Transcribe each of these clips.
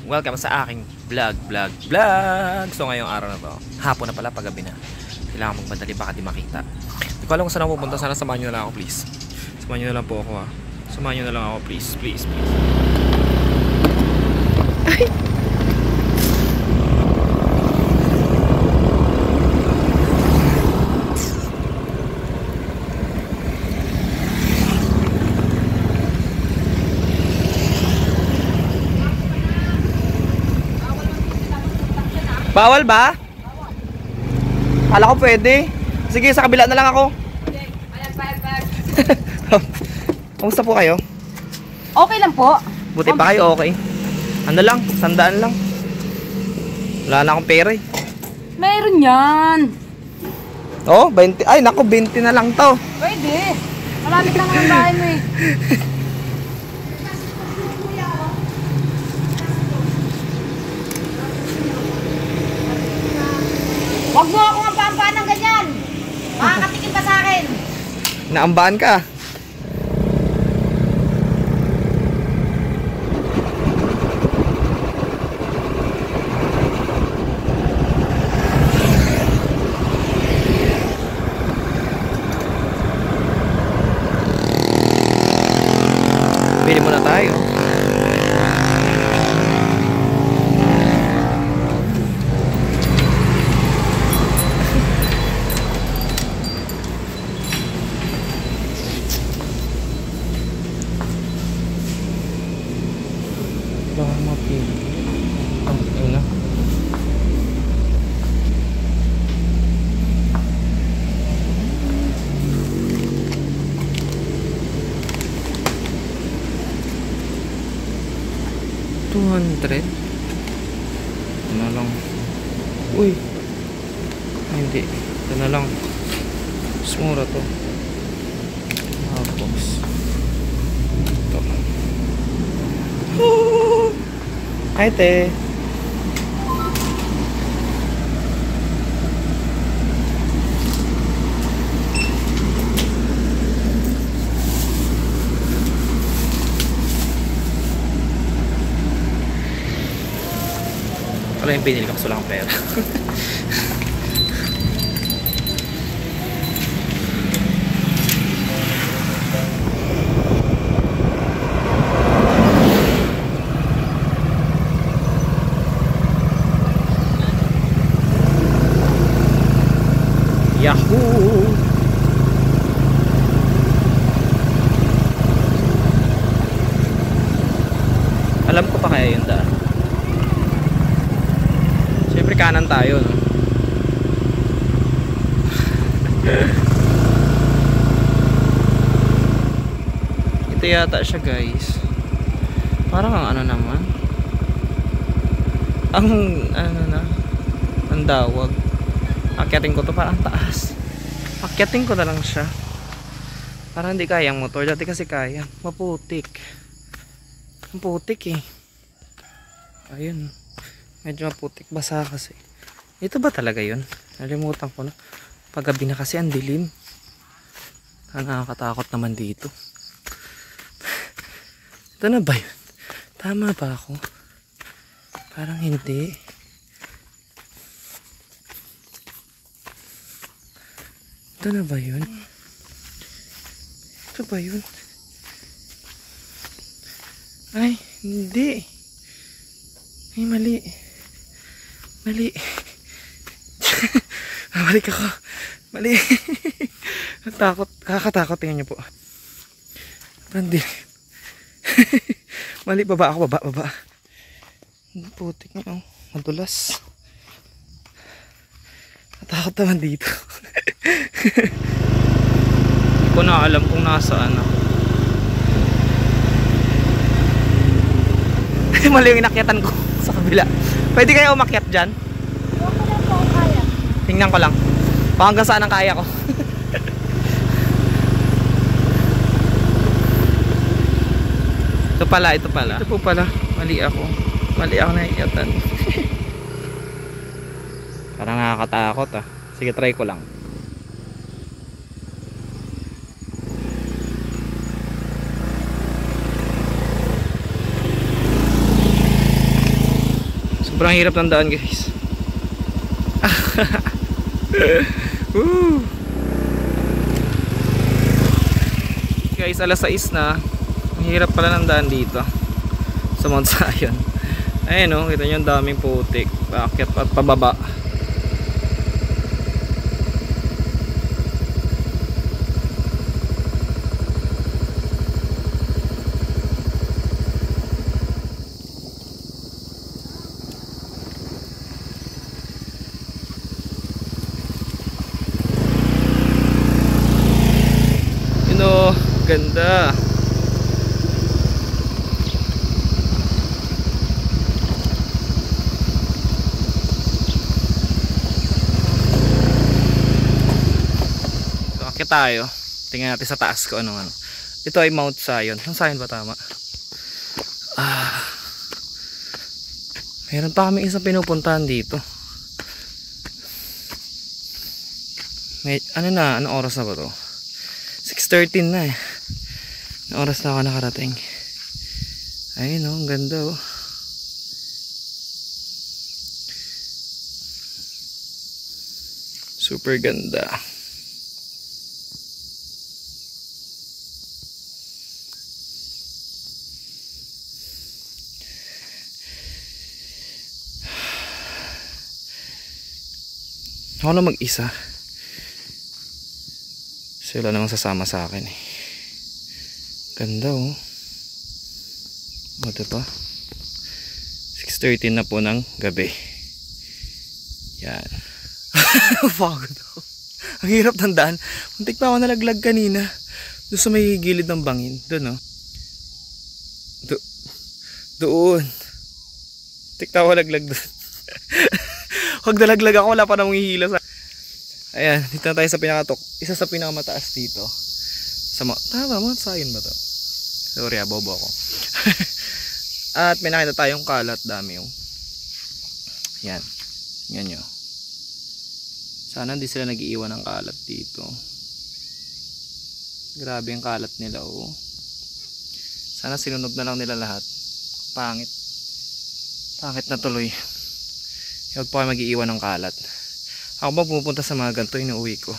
Welcome sa aking vlog. So ngayong araw na to, hapon na pala, paggabi na. Kailangan magmadali, baka di makita. Hindi ko alam kung saan ako pupunta. Sana samahan nyo na lang ako, please. Samahan nyo na lang po ako, ha. Samahan nyo na lang ako, please. Please. Ay! Bawal ba? Kala ko pwede. Sige, sa kabila na lang ako. Okay, bayag. Kamusta po kayo? Okay lang po. Buti pa kayo, okay. Ano lang, 100 lang. Wala na akong pera eh. Meron yan. Oh, 20. Ay, naku, 20 na lang to. Pwede. Malamit lang ang bahay mo eh. Huwag mo akong ampaan ng ganyan. Makakatikin pa sa akin. Naambaan ka. Bili muna tayo. Baka mapili. Ang ina. $200. Ito na lang. Uy. Ay, hindi. Ito na lang. Mas mura to. Tapos ito. Hi, te. Wala yung pinili ko kasi wala akong pera. Yahoo! Alam ko pa kaya yung daan. Siyempre kanan tayo, no? Ito yata siya, guys. Parang ang ano naman. Ang ano na, ang dawag. Akyatin ko to, parang taas. Akyatin ko na lang siya. Parang hindi kayang motor. Dati kasi kaya. Maputik. Ang putik eh. Ayun. Medyo maputik. Basa kasi. Ito ba talaga yun? Nalimutan ko na. Paggabi na kasi ang dilim. Nakakatakot naman dito. Ito na ba yun? Tama ba ako? Parang hindi. Ito na ba yun? Ito ba yun? Ay, hindi. Ay, mali. Mali. Balik ako. Mali. Takot. Nakakatakot. Tingnan niyo po. Hindi. Mali. Baba ako. Baba. Putik niya. Madulas. Natakot naman dito. Hindi ko na alam kung nasaan ako. Mali yung inakyatan ko sa kabila. Pwede kayo umakyat dyan? Tingnan ko lang. Hanggang saan ang kaya ko. Ito pala. Ito po pala. Mali ako. Mali ako nakikyatan. Parang nakakatakot ah. Sige, try ko lang. Sobrang hirap ng daan guys. Woo! Guys, alas 6 na. Ang hirap pala ng daan dito sa Mount Zion. Ayun o, kita nyo ang daming putik. Paakyat at pababa. Yun o, ganda. Akit tayo. Tingnan natin sa taas ko ano. Ito ay Mount Zion. Ang Zion ba tama? Meron pa kami isang pinupuntahan dito. Ano na? Anong oras na ba to? 6:13 na eh. Anong oras na ako nakarating? Ayun o, ang ganda o. Super ganda. Ako na mag-isa. Sila namang sasama sa akin eh. Ganda oh. O diba? 6:13 na po ng gabi. Yan. Pagod ako. Ang hirap ng daan. Muntik pa ako nalaglag kanina. Doon sa may gilid ng bangin. Doon oh. Doon. Muntik pa ako nalaglag doon. Huwag nalaglag ako, wala pa namang hihila sa... Ayan, dito na tayo sa pinakatok. Isa sa pinakamataas dito. Tama, Mount Zion ba to? Sorry, bobo ako. At may nakita tayong kalat, dami yung... Yan. Yan nyo. Sana hindi sila nag-iiwan ng kalat dito. Grabe yung kalat nila, oh. Sana sinunod na lang nila lahat. Pangit. Pangit na tuloy. Huwag pa kayo mag-iiwan ng kalat. Ako ba pumupunta sa mga ganito, inuuwi ko.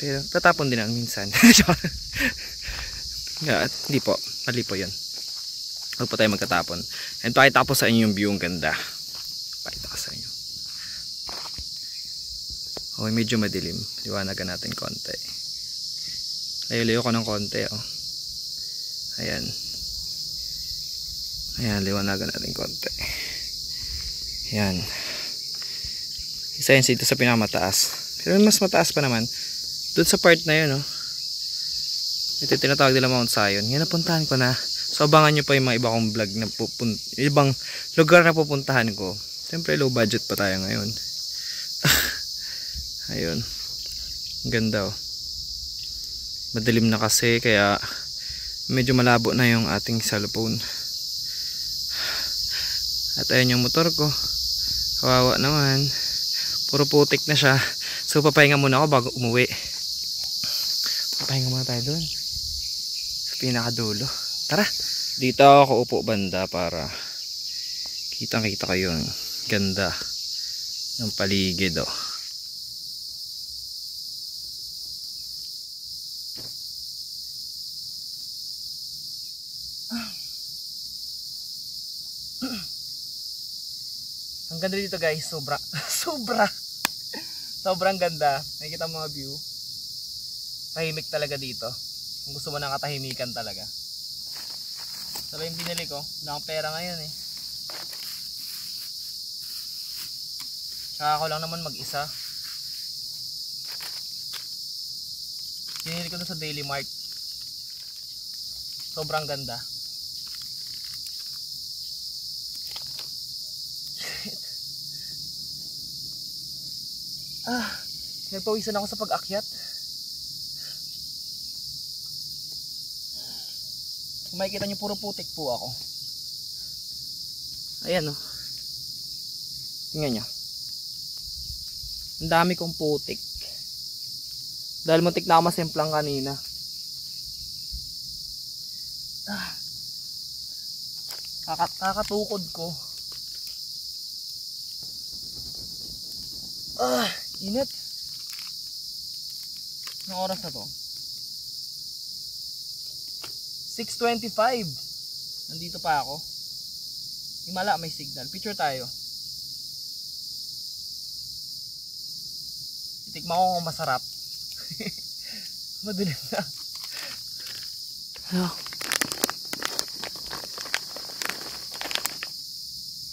Pero tatapon din ang minsan. Hindi po, mali po yun. Huwag po tayo magtatapon. And pakita ko sa inyo yung view, ang ganda. Pakita ko sa inyo. Okay, medyo madilim. Liwanagan natin konti. Layo-layo ko ng konti, oh. Ayan. Ayan, liwanagan natin konti. Ayan. Isa yun dito sa pinakamataas. Pero mas mataas pa naman. Doon sa part na yun, oh. Ito tinatawag nila Mount Zion. Yan, napuntahan ko na. So abangan nyo pa yung mga iba kong vlog na ibang lugar na pupuntahan ko. Siyempre low budget pa tayo ngayon. Ayun. Ang ganda oh. Madilim na kasi kaya medyo malabo na yung ating cellphone. At ayun yung motor ko. Kawawa naman. Puro putik na siya. So papahinga muna ako bago umuwi. Papahinga muna tayo doon. Sa pinakadulo. Tara. Dito ako upo banda para kitang kita ko yung ganda ng paligid oh. Ang ganda dito guys, sobrang ganda. Nakikita mo mga view. Tahimik talaga dito. Kung gusto mo ng katahimikan talaga. Sabi yung binili ko, wala akong pera ngayon eh. Tsaka ako lang naman mag-isa. Binili ko doon sa Daily Mart. Sobrang ganda. Nagpawisan ako sa pag-akyat. Kung makikita nyo, puro putik po ako. Ayan o. Tingnan nyo. Ang dami kong putik. Dahil muntik na ako masimplang kanina. Kakatukod ko. Init. Anong oras na to? 6:25. Nandito pa ako. Himala, may signal. Picture tayo. Titikman ko kung masarap. Madilim na.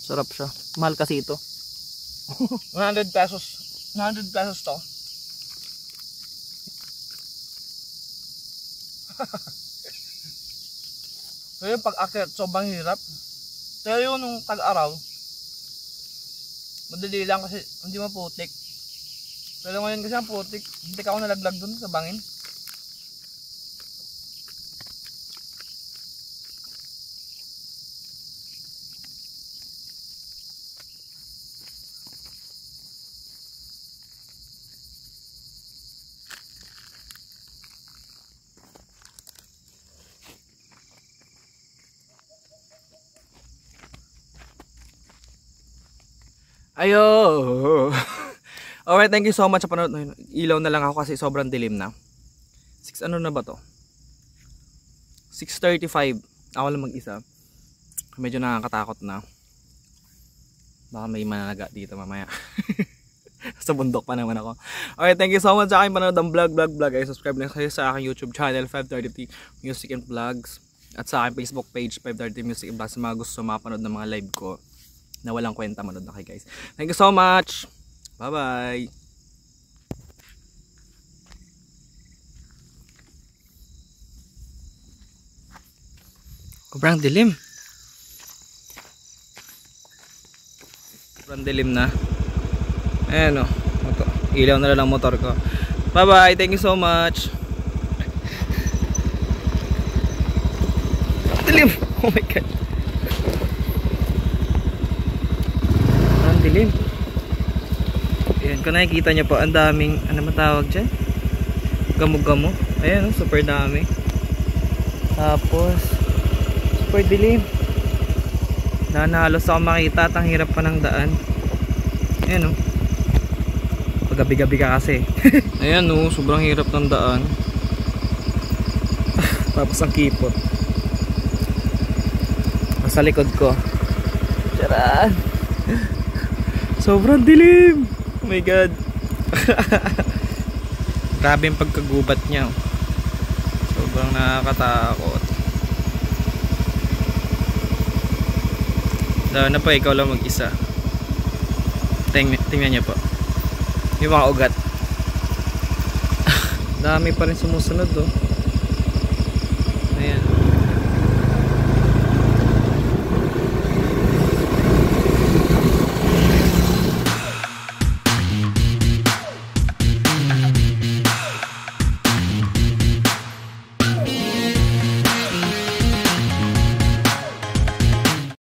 Sarap siya. Mahal kasi ito. 100 pesos. 100 pesos to. So yung pag-akyat sobrang hirap. Pero yun nung tag-araw, madali lang kasi hindi maputik. Pero ngayon kasi ang putik, hindi ka ako nalaglag dun sa bangin. Ayo. Alright, thank you so much sa panonood. Ilaw na lang ako kasi sobrang dilim na. 6 ano na ba to? 6:35. Ako lang mag-isa. Medyo nakakatakot na. Baka may mananaga dito mamaya. Sa bundok pa naman ako. Alright, thank you so much sa aking panonood ng vlog. Ay subscribe na kayo sa aking YouTube channel 530 Music and Vlogs. At sa aking Facebook page 530 Music and Vlogs sa mga gusto mapanood ng mga live ko na walang kwenta, manood na kayo guys. Thank you so much. Bye bye. Sobrang dilim. Sobrang dilim na. Ayan o. Ilaw na lang motor ko. Bye bye. Thank you so much. Dilim. Oh my god. Dilim. Ayan, kung nakikita nyo po, ang daming, ano matawag dyan? Gamog-gamog. Ayan, super dami. Tapos, super dilim. Halos ako makita at ang hirap pa ng daan. Ayan o. Paggabi-gabi ka kasi. Ayan o, sobrang hirap ng daan. Tapos ang kipot. Sa likod ko. Tcharan! Sobrang dilim. Oh my god. Grabe yung pagkagubat niya. Sobrang nakakatakot. Lalo na pa ikaw lang mag-isa. Tingnan niyo po. Yung mga ugat. Dami pa rin sumusunod oh.